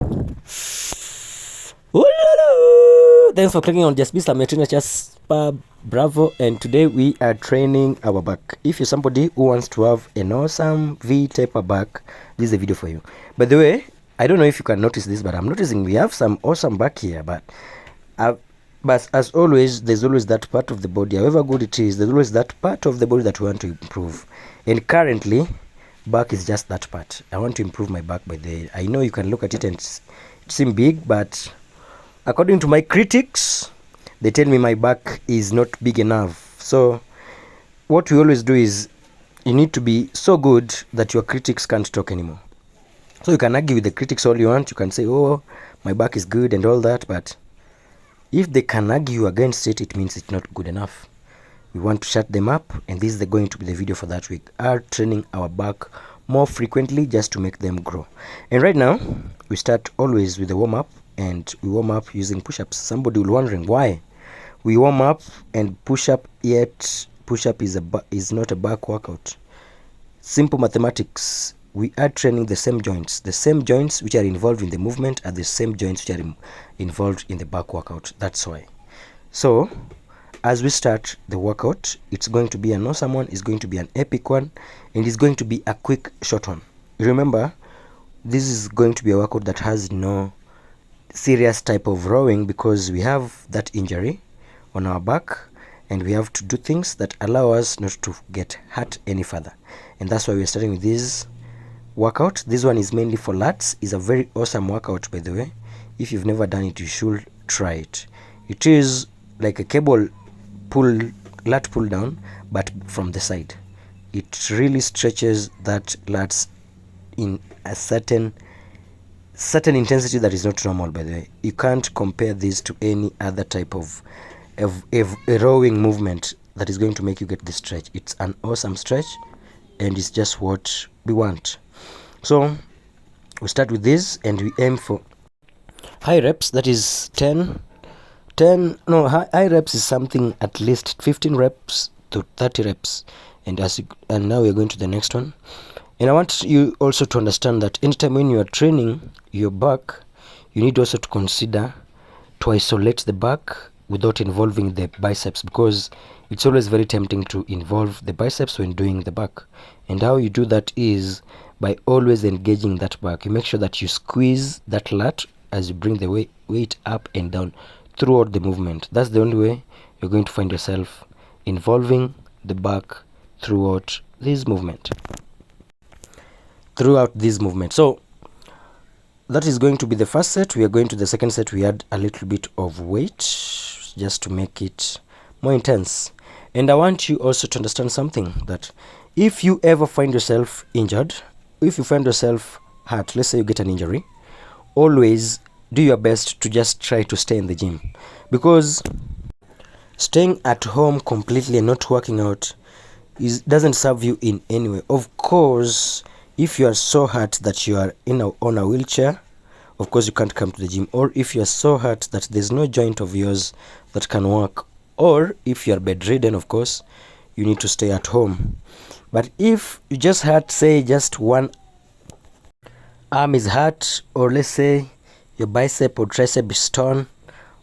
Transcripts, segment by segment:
Ooh, thanks for clicking on Just Beast. I'm your trainer, Jasper Bravo, and today we are training our back. If you're somebody who wants to have an awesome V-taper back, this is the video for you. By the way, I don't know if you can notice this, but I'm noticing we have some awesome back here, but as always, there's always that part of the body, however good it is, there's always that part of the body that we want to improve. And currently, back is just that part. I want to improve my back. By the way, I know you can look at it and it seems big, but according to my critics, they tell me my back is not big enough. So what we always do is you need to be so good that your critics can't talk anymore. So you can argue with the critics all you want. You can say, oh, my back is good and all that, but if they can argue against it, it means it's not good enough. We want to shut them up, and this is going to be the video for that week. Are training our back more frequently just to make them grow. And right now, we start always with the warm-up, and we warm up using push-ups. Somebody will wondering why we warm up and push-up, yet push-up is not a back workout. Simple mathematics. We are training the same joints. The same joints which are involved in the movement are the same joints which are involved in the back workout. That's why. So as we start the workout, it's going to be an awesome one, it's going to be an epic one, and it's going to be a quick short one. Remember, this is going to be a workout that has no serious type of rowing, because we have that injury on our back and we have to do things that allow us not to get hurt any further. And that's why we're starting with this workout. This one is mainly for lats. It's a very awesome workout, by the way. If you've never done it, you should try it. It is like a cable lat pull down, but from the side. It really stretches that lats in a certain intensity that is not normal, by the way. You can't compare this to any other type of a rowing movement that is going to make you get this stretch. It's an awesome stretch, and it's just what we want. So we start with this, and we aim for high reps. That is 10. High reps is something at least 15 reps to 30 reps. And now we're going to the next one. And I want you also to understand that anytime when you are training your back, you need also to consider to isolate the back without involving the biceps, because it's always very tempting to involve the biceps when doing the back. And how you do that is by always engaging that back. You make sure that you squeeze that lat as you bring the weight up and down throughout the movement. That's the only way you're going to find yourself involving the back throughout this movement. So that is going to be the first set. We are going to the second set. We add a little bit of weight just to make it more intense. And I want you also to understand something, that if you ever find yourself injured, if you find yourself hurt, let's say you get an injury, always do your best to just try to stay in the gym, because staying at home completely and not working out doesn't serve you in any way. Of course, if you are so hurt that you are on a wheelchair, of course you can't come to the gym. Or if you are so hurt that there's no joint of yours that can work, or if you are bedridden, of course you need to stay at home. But if you just hurt, say just one arm is hurt, or let's say your bicep or tricep is torn,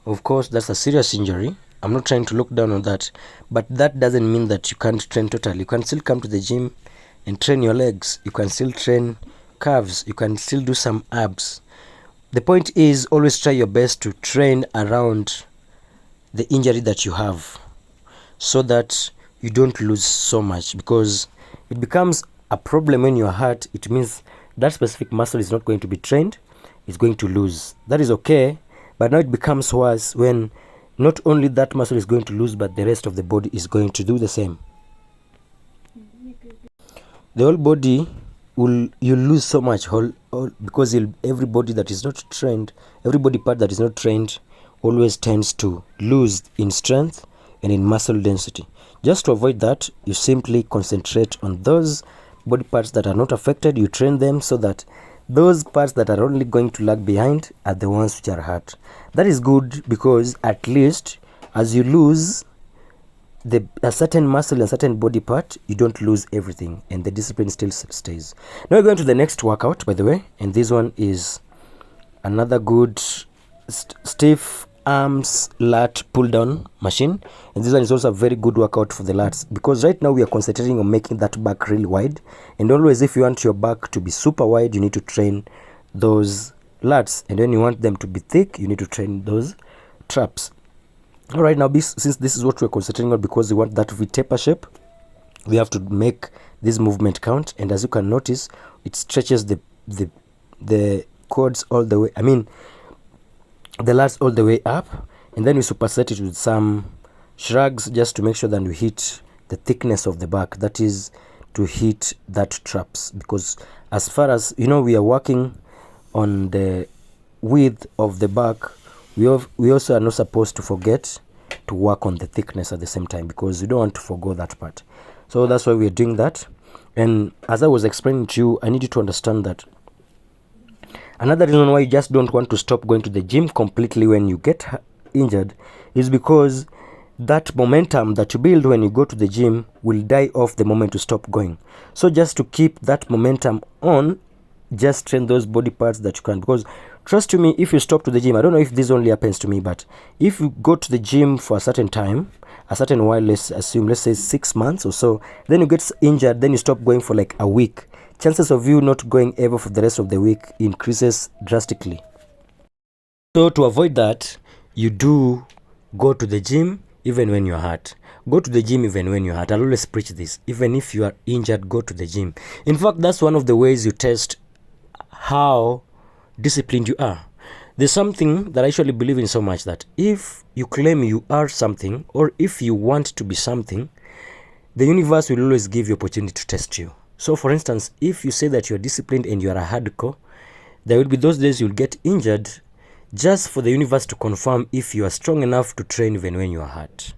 of course that's a serious injury. I'm not trying to look down on that, but that doesn't mean that you can't train totally. You can still come to the gym and train your legs. You can still train calves. You can still do some abs. The point is, always try your best to train around the injury that you have, so that you don't lose so much, because it becomes a problem when you are hurt. It means that specific muscle is not going to be trained, it's going to lose. That is okay, but now it becomes worse when not only that muscle is going to lose, but the rest of the body is going to do the same. The whole body you'll lose so much, because every body that is not trained, every body part that is not trained always tends to lose in strength and in muscle density. Just to avoid that, you simply concentrate on those body parts that are not affected. You train them so that those parts that are only going to lag behind are the ones which are hurt. That is good, because at least as you lose a certain muscle and certain body part, you don't lose everything, and the discipline still stays. Now we're going to the next workout, by the way, and this one is another good stiff arms lat pull down machine, and this one is also a very good workout for the lats, because right now we are concentrating on making that back really wide, and always if you want your back to be super wide, you need to train those lats, and when you want them to be thick, you need to train those traps. All right, now since this is what we're concentrating on, because we want that V taper shape, we have to make this movement count, and as you can notice, it stretches the quads all the way, I mean the lats all the way up, and then we superset it with some shrugs just to make sure that we hit the thickness of the back, that is to hit that traps, because as far as you know, we are working on the width of the back, we also are not supposed to forget to work on the thickness at the same time, because you don't want to forgo that part. So that's why we're doing that. And as I was explaining to you, I need you to understand that another reason why you just don't want to stop going to the gym completely when you get injured is because that momentum that you build when you go to the gym will die off the moment you stop going. So just to keep that momentum on, just train those body parts that you can, because trust me, if you stop to the gym, I don't know if this only happens to me, but if you go to the gym for a certain time, a certain while, let's say 6 months or so, then you get injured, then you stop going for like a week, chances of you not going ever for the rest of the week increases drastically. So to avoid that, you do go to the gym even when you're hurt. Go to the gym even when you're hurt. I'll always preach this. Even if you are injured, go to the gym. In fact, that's one of the ways you test how disciplined you are. There's something that I actually believe in so much, that if you claim you are something, or if you want to be something, the universe will always give you opportunity to test you. So for instance, if you say that you're disciplined and you are a hardcore, there will be those days you'll get injured just for the universe to confirm if you are strong enough to train even when you are hurt.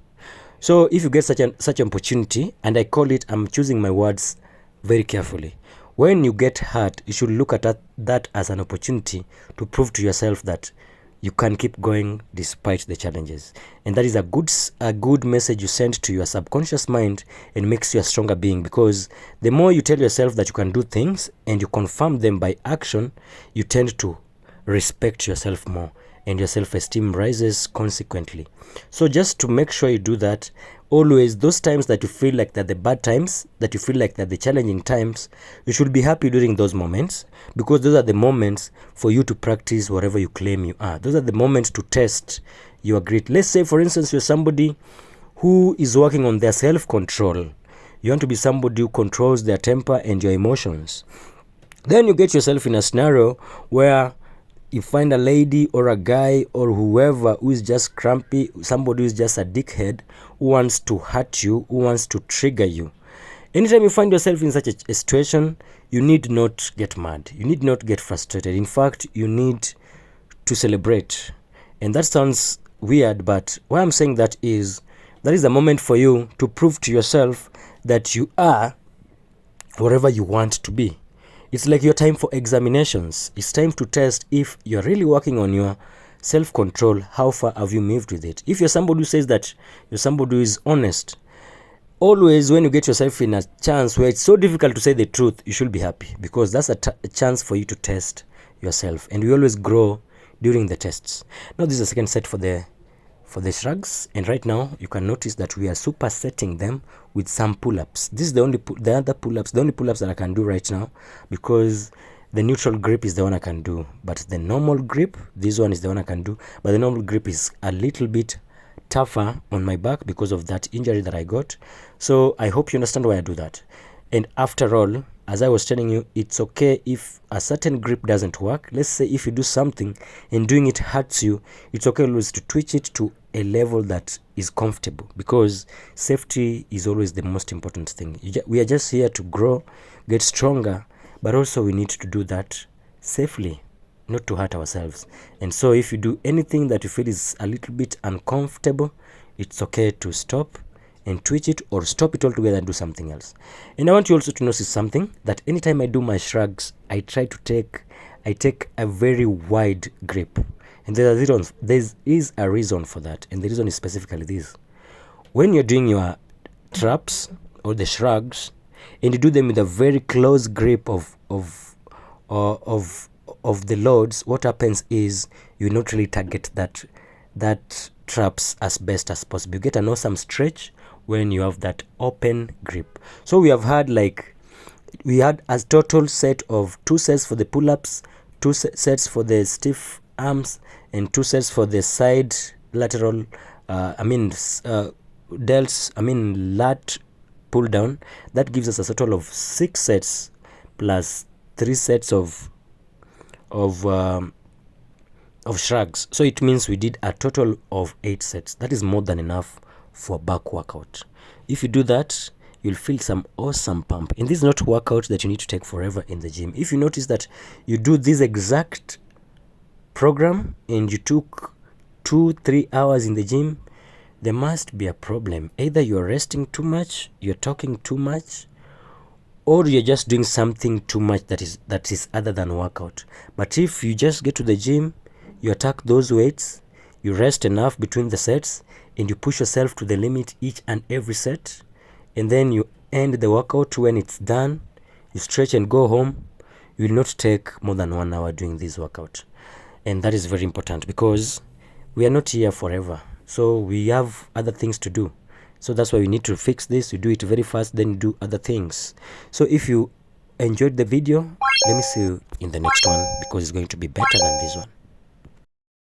So if you get such an opportunity, and I call it, I'm choosing my words very carefully, when you get hurt, you should look at that as an opportunity to prove to yourself that you can keep going despite the challenges. And that is a good message you send to your subconscious mind, and makes you a stronger being, because the more you tell yourself that you can do things and you confirm them by action, you tend to respect yourself more, and your self-esteem rises consequently. So just to make sure you do that, always those times that you feel like that the bad times, that you feel like that the challenging times, you should be happy during those moments, because those are the moments for you to practice whatever you claim you are. Those are the moments to test your grit. Let's say, for instance, you're somebody who is working on their self-control. You want to be somebody who controls their temper and your emotions. Then you get yourself in a scenario where you find a lady or a guy or whoever who is just crampy, somebody who is just a dickhead, who wants to hurt you, who wants to trigger you. Anytime you find yourself in such a situation, you need not get mad. You need not get frustrated. In fact, you need to celebrate. And that sounds weird, but why I'm saying that is a moment for you to prove to yourself that you are whatever you want to be. It's like your time for examinations. It's time to test if you're really working on your self-control. How far have you moved with it? If you're somebody who says that you're somebody who is honest, always when you get yourself in a chance where it's so difficult to say the truth, you should be happy, because that's a chance for you to test yourself. And we always grow during the tests. Now this is the second set for the shrugs, and right now you can notice that we are supersetting them with some pull-ups. This is the only pull-ups that I can do right now, because the neutral grip is the one I can do, but the normal grip, this one is the one I can do, but the normal grip is a little bit tougher on my back because of that injury that I got. So I hope you understand why I do that. And after all, as I was telling you, it's okay if a certain grip doesn't work. Let's say if you do something and doing it hurts you, it's okay always to twitch it to a level that is comfortable, because safety is always the most important thing. We are just here to grow, get stronger, but also we need to do that safely, not to hurt ourselves. And so if you do anything that you feel is a little bit uncomfortable, it's okay to stop and twitch it, or stop it altogether and do something else. And I want you also to notice something, that anytime I do my shrugs, I take a very wide grip. And there is a reason for that, and the reason is specifically this. When you're doing your traps or the shrugs, and you do them with a very close grip of of the loads, what happens is you not really target that traps as best as possible. You get an awesome stretch when you have that open grip. So we had a total set of 2 sets for the pull-ups, 2 sets for the stiff arms, and 2 sets for the side lateral lat pull down. That gives us a total of 6 sets plus 3 sets of shrugs. So it means we did a total of 8 sets. That is more than enough for back workout. If you do that, you'll feel some awesome pump. And this is not workout that you need to take forever in the gym. If you notice that you do this exact program and you took 2-3 hours in the gym, there must be a problem. Either you're resting too much, you're talking too much, or you're just doing something too much that is other than workout. But if you just get to the gym, you attack those weights, you rest enough between the sets, and you push yourself to the limit each and every set, and then you end the workout when it's done, you stretch and go home, you will not take more than 1 hour doing this workout. And that is very important because we are not here forever. So we have other things to do. So that's why we need to fix this. You do it very fast, then you do other things. So if you enjoyed the video, let me see you in the next one because it's going to be better than this one.